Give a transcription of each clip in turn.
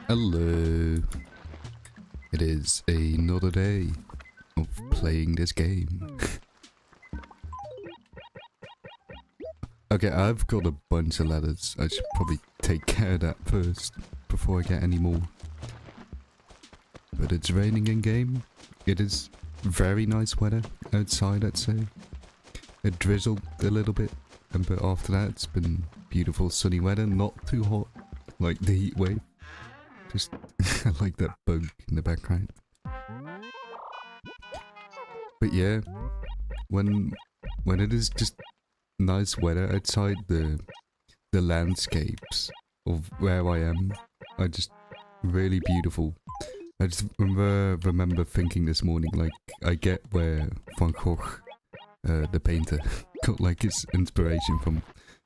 Hello. It is another day of playing this game. Okay, I've got a bunch of letters. I should probably take care of that first before I get any more. But it's raining in game. It is very nice weather outside, I'd say. It drizzled a little bit, but after that it's been beautiful sunny weather, not too hot like the heat wave. Just I like that bug in the background. But yeah, when it is just nice weather outside, the landscapes of where I am are just really beautiful. I just remember thinking this morning, like, I get where Van Gogh, the painter, got like his inspiration from.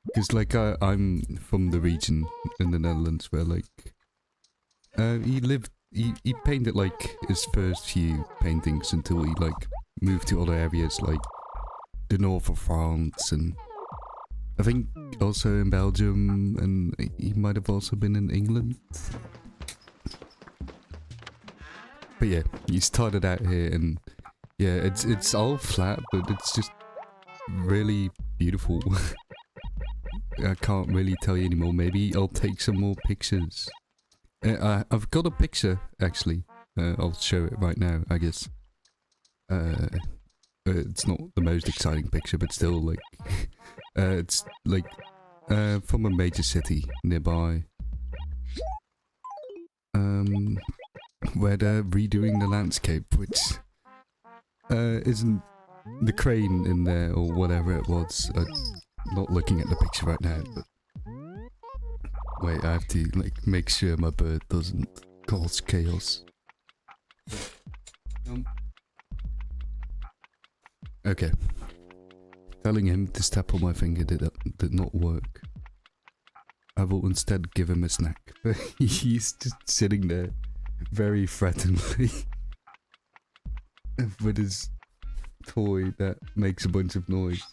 Because like I'm from the region in the Netherlands where like he painted like his first few paintings until he like moved to other areas like the north of France, and I think also in Belgium, and he might have also been in England. But yeah, he started out here, and yeah, it's all flat, but it's just really beautiful. I can't really tell you anymore. Maybe I'll take some more pictures. I've got a picture, actually. I'll show it right now, I guess. It's not the most exciting picture, but still, like... it's, like, from a major city nearby. Where they're redoing the landscape, which... isn't the crane in there, or whatever it was. Not looking at the picture right now, but... Wait, I have to, like, make sure my bird doesn't cause chaos. Okay. Telling him to step on my finger did not work. I will instead give him a snack. He's just sitting there, very threateningly, with his toy that makes a bunch of noise.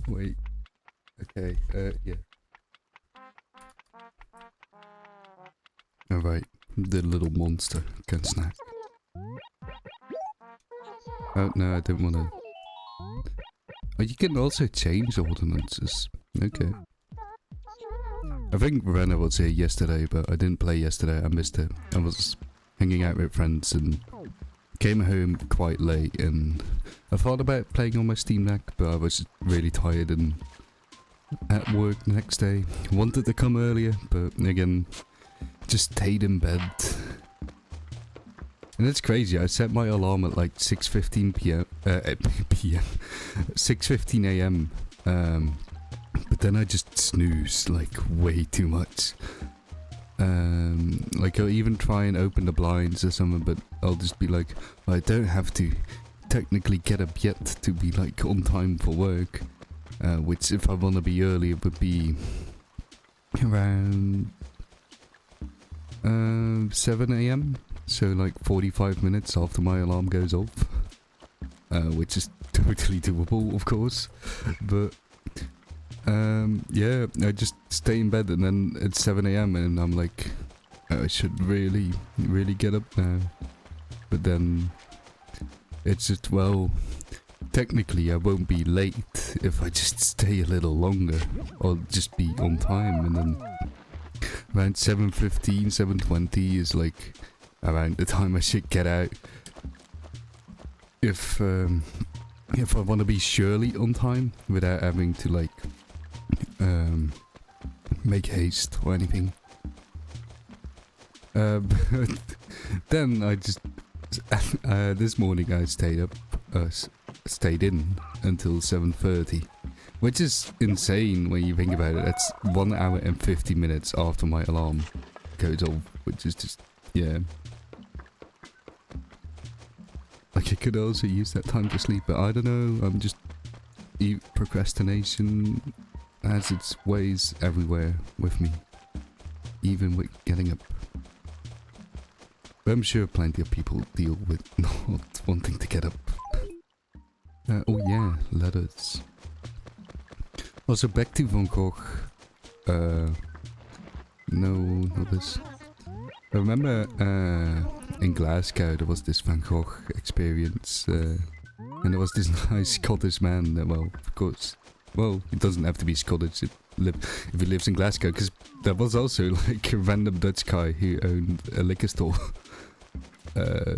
Wait. Okay, yeah. Alright, the little monster can snack. Oh, no, I don't wanna... Oh, you can also change ordinances. Okay. I think Renna was here yesterday, but I didn't play yesterday. I missed it. I was hanging out with friends and came home quite late, and I thought about playing on my Steam Deck, but I was really tired and at work the next day. Wanted to come earlier, but again, just stayed in bed. And it's crazy, I set my alarm at like 6:15 p.m. 6:15 a.m. But then I just snooze like way too much. Like I'll even try and open the blinds or something, but I'll just be like, I don't have to technically get up yet to be like on time for work. Which if I want to be early, it would be around 7 a.m. So like 45 minutes after my alarm goes off. Which is totally doable, of course. But yeah, I just stay in bed, and then it's 7 a.m. and I'm like, I should really get up now. But then it's just, well, technically I won't be late if I just stay a little longer. I'll just be on time, and then around 7:15, 7:20 is like around the time I should get out. If I want to be surely on time without having to like make haste or anything. But then I just this morning I stayed in until 7:30, which is insane when you think about it. That's 1 hour and 50 minutes after my alarm goes off, which is just, yeah. Like, I could also use that time to sleep, but I don't know, I'm just... Procrastination has its ways everywhere with me. Even with getting up. But I'm sure plenty of people deal with not wanting to get up. Oh yeah, letters. Also, back to Van Gogh. No, not this. I remember in Glasgow there was this Van Gogh experience, and there was this nice Scottish man that, well, of course, well, it doesn't have to be Scottish if he lives in Glasgow, because there was also like a random Dutch guy who owned a liquor store. I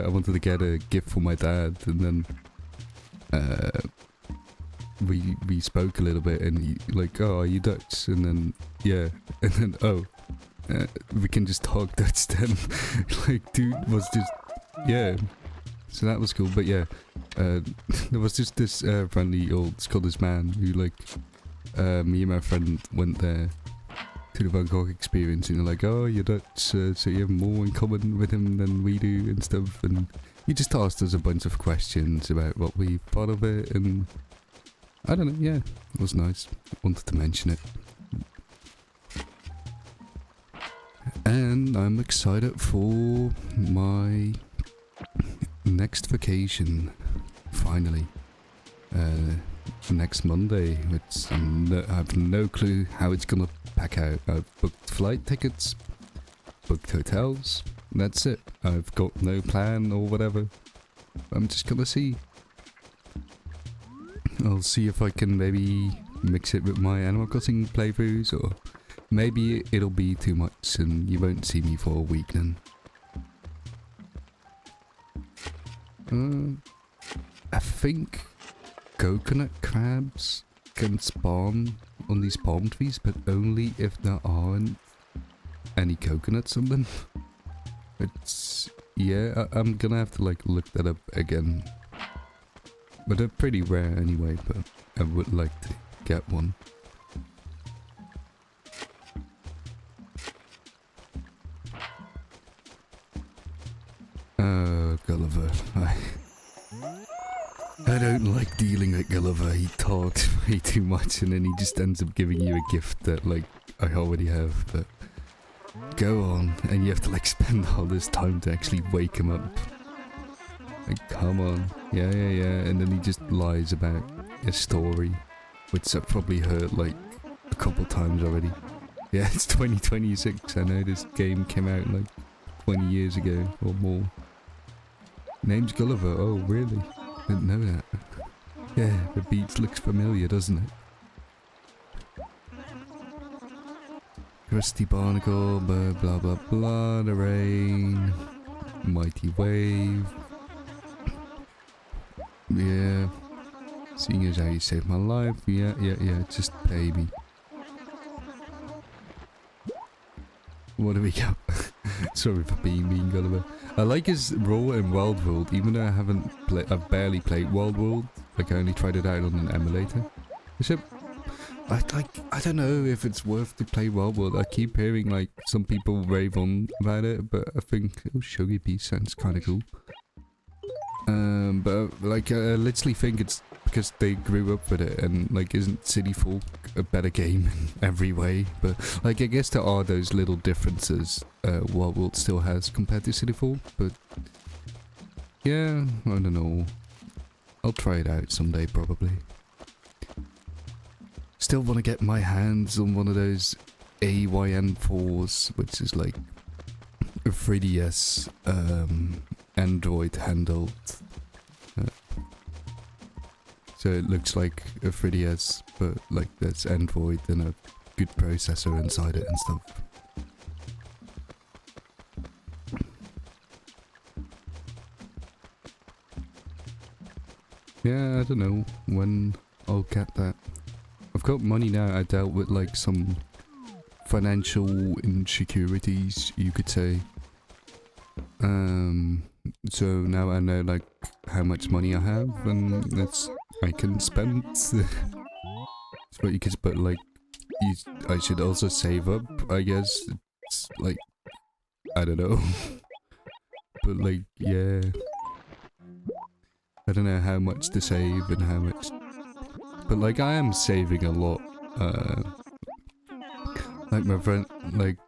wanted to get a gift for my dad, and then we spoke a little bit, and he like, oh, are you Dutch? And then yeah, and then oh, we can just talk Dutch then. Like, dude was just, yeah. So that was cool, but yeah, there was just this friendly old Scottish man who, like, me and my friend went there to the Van Gogh experience, and they're like, oh, you're Dutch, so you have more in common with him than we do and stuff, and he just asked us a bunch of questions about what we thought of it, and I don't know, yeah, it was nice. Wanted to mention it. And I'm excited for my next vacation, finally. Next Monday. I have no clue how it's gonna pack out. I've booked flight tickets, booked hotels, that's it. I've got no plan or whatever. I'm just gonna see. I'll see if I can maybe mix it with my Animal Crossing playthroughs, or maybe it'll be too much and you won't see me for a week then. I think coconut crabs can spawn on these palm trees, but only if there aren't any coconuts on them. It's, yeah, I'm gonna have to like look that up again. But they're pretty rare anyway, but I would like to get one. Oh, Gulliver. I don't like dealing with Gulliver. He talks way too much, and then he just ends up giving you a gift that, like, I already have, but go on, and you have to, like, spend all this time to actually wake him up. Like, come on. Yeah, and then he just lies about a story, which I've probably heard, like, a couple times already. Yeah, it's 2026, I know this game came out, like, 20 years ago, or more. Name's Gulliver, oh, really? Didn't know that. Yeah, the beach looks familiar, doesn't it? Rusty Barnacle, blah blah blah blah, the rain, mighty wave. Yeah, seeing as how you saved my life, yeah, just pay me. What do we got? Sorry for being mean, Gulliver. I like his role in Wild World, even though I've barely played Wild World. Like, I only tried it out on an emulator. Except, I don't know if it's worth to play Wild World. I keep hearing, like, some people rave on about it, but I think, oh, Sugar Bee sounds kinda cool. But, like, I literally think it's because they grew up with it, and, like, isn't City Folk a better game in every way? But, like, I guess there are those little differences Wild World still has compared to City Folk, but yeah, I don't know. I'll try it out someday, probably. Still want to get my hands on one of those AYN4s, which is like a 3DS Android handled. So it looks like a 3DS, but like there's Android and a good processor inside it and stuff. Yeah, I don't know when I'll get that. I've got money now. I dealt with like some financial insecurities, you could say. So now I know like how much money I have, and that's I can spend. But you could, but like, I should also save up. I guess it's like, I don't know. But like, yeah. I don't know how much to save and how much, but like I am saving a lot. Like my friend, like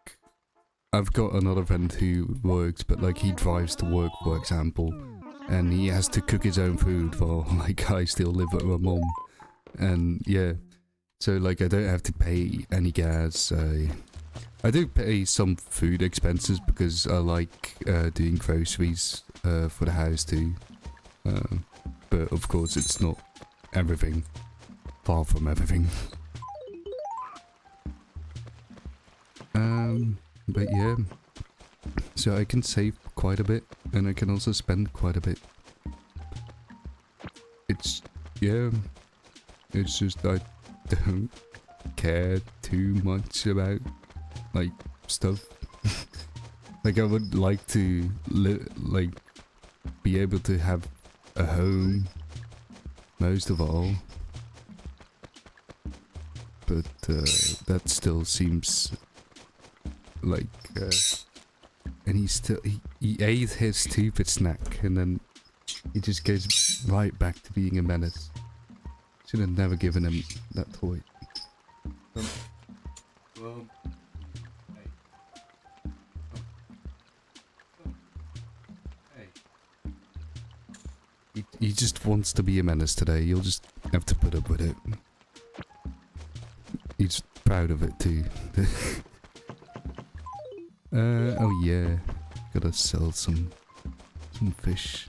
I've got another friend who works, but like he drives to work, for example, and he has to cook his own food while like I still live with my mom, and yeah, so like I don't have to pay any gas. I do pay some food expenses because I like doing groceries for the house too. But of course it's not everything. Far from everything. But yeah. So I can save quite a bit and I can also spend quite a bit. It's, yeah. It's just I don't care too much about like stuff. Like I would like to like be able to have a home most of all, but that still seems like and he ate his stupid snack and then he just goes right back to being a menace. Should have never given him that toy. He just wants to be a menace today. You'll just have to put up with it. He's proud of it too. Oh yeah. Gotta sell some fish.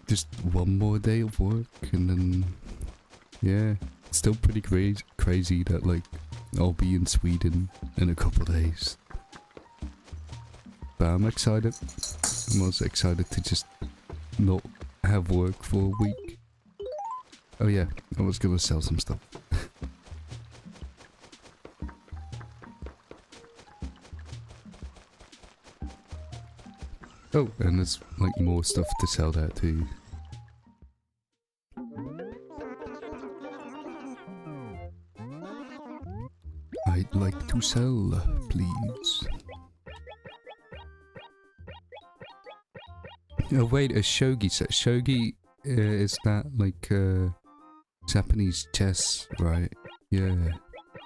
Just one more day of work and then yeah, it's still pretty crazy that like I'll be in Sweden in a couple of days. But I'm excited. I'm also excited to just not have work for a week. Oh yeah, I was gonna sell some stuff. Oh, and there's like more stuff to sell there too. I'd like to sell, please. Oh wait, a shogi set. Shogi is that like Japanese chess, right? Yeah,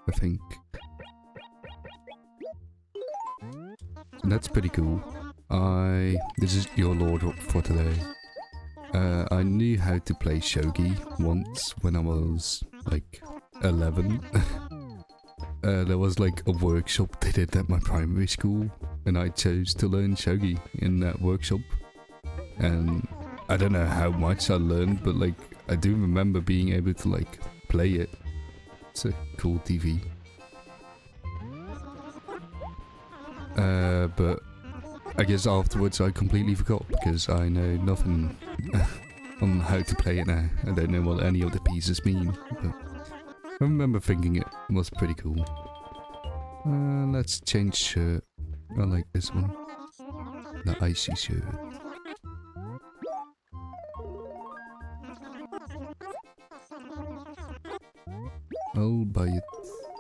I think. That's pretty cool. This is your lord for today. I knew how to play shogi once when I was like 11. There was like a workshop they did at my primary school, and I chose to learn shogi in that workshop. And I don't know how much I learned, but like I do remember being able to like play it. It's a cool TV. But I guess afterwards I completely forgot because I know nothing on how to play it now. I don't know what any of the pieces mean, but I remember thinking it was pretty cool. Let's change shirt. I like this one. The icy shirt. I'll buy it.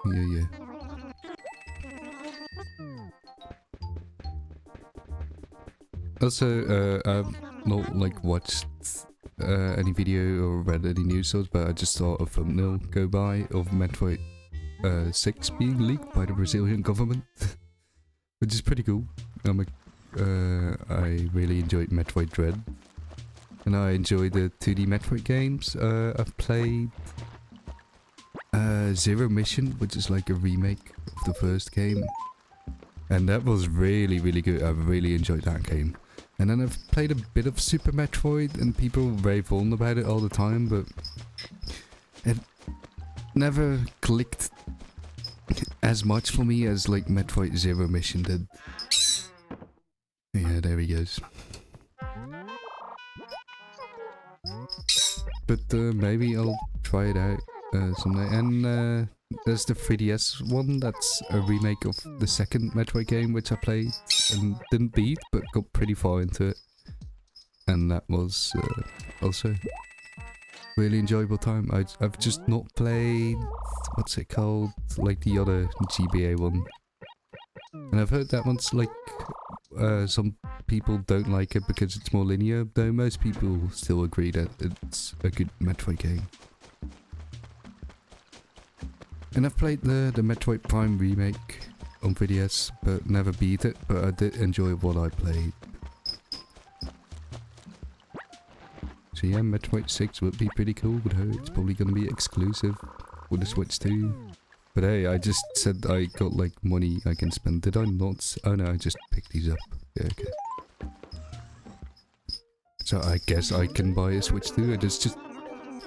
Yeah. Also, I've not like watched any video or read any news source, but I just saw a thumbnail go by of Metroid 6 being leaked by the Brazilian government, which is pretty cool. I really enjoyed Metroid Dread, and I enjoy the 2D Metroid games. I've played Zero Mission, which is like a remake of the first game, and that was really good. I really enjoyed that game. And then I've played a bit of Super Metroid, and people rave on about it all the time, but it never clicked as much for me as like Metroid Zero Mission did. Yeah, there he goes. But maybe I'll try it out someday. And there's the 3DS one, that's a remake of the second Metroid game, which I played and didn't beat, but got pretty far into it. And that was also really enjoyable time. I've just not played, what's it called, like the other GBA one. And I've heard that one's like, some people don't like it because it's more linear, though most people still agree that it's a good Metroid game. And I've played the Metroid Prime remake, on 3DS, but never beat it, but I did enjoy what I played. So yeah, Metroid 6 would be pretty cool, but hey, it's probably gonna be exclusive with the Switch too. But hey, I just said I got like money I can spend. Did I not? Oh no, I just picked these up. Yeah, okay. So I guess I can buy a Switch too. There's just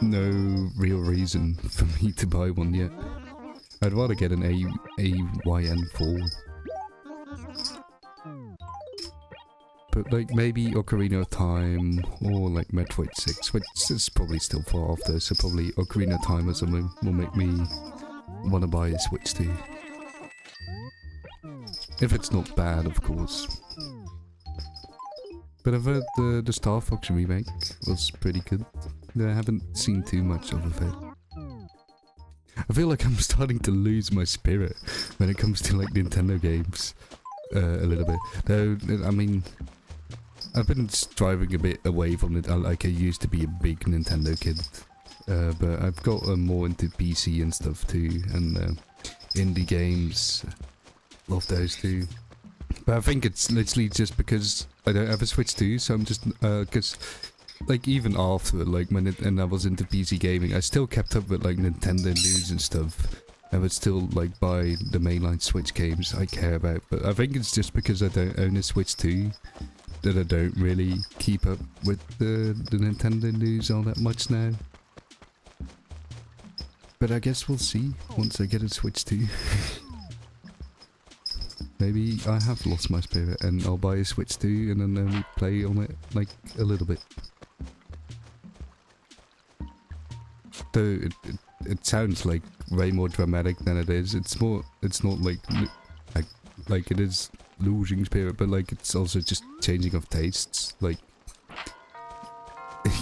no real reason for me to buy one yet. I'd rather get an AYN4. But like maybe Ocarina of Time or like Metroid 6, which is probably still far off though, so probably Ocarina of Time or something will make me want to buy a Switch too. If it's not bad, of course. But I've heard the Star Fox remake was pretty good. I haven't seen too much of it. I feel like I'm starting to lose my spirit when it comes to like Nintendo games. A little bit. Though, I mean, I've been striving a bit away from it. Like I used to be a big Nintendo kid. But I've got more into PC and stuff too. And indie games. Love those too. But I think it's literally just because I don't have a Switch too, so I'm just, cause, like, even after, like, when I was into PC gaming, I still kept up with, like, Nintendo news and stuff. I would still, like, buy the mainline Switch games I care about, but I think it's just because I don't own a Switch too, that I don't really keep up with the Nintendo news all that much now. But I guess we'll see, once I get a Switch too. Maybe I have lost my spirit and I'll buy a Switch too and then only play on it like a little bit. Though it sounds like way more dramatic than it is. It's not like it is losing spirit, but like it's also just changing of tastes. Like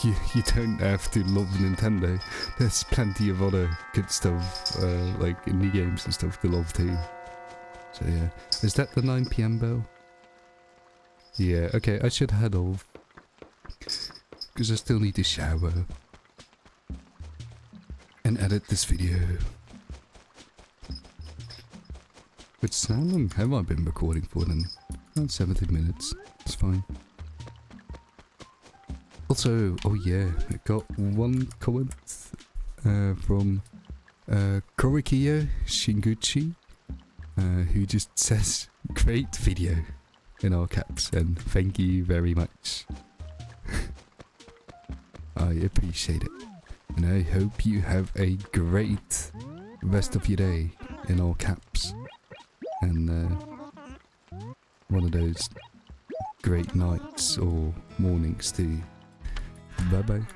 you don't have to love Nintendo. There's plenty of other good stuff, like indie games and stuff to love too. So yeah, is that the 9 PM bell? Yeah, okay, I should head off. Because I still need to shower. And edit this video. Which how long have I been recording for then? Around 17 minutes, it's fine. Also, oh yeah, I got one comment from Korikiyo Shinguchi. Who just says, great video, in all caps, and thank you very much. I appreciate it, and I hope you have a great rest of your day, in all caps, and one of those great nights or mornings too. Bye bye.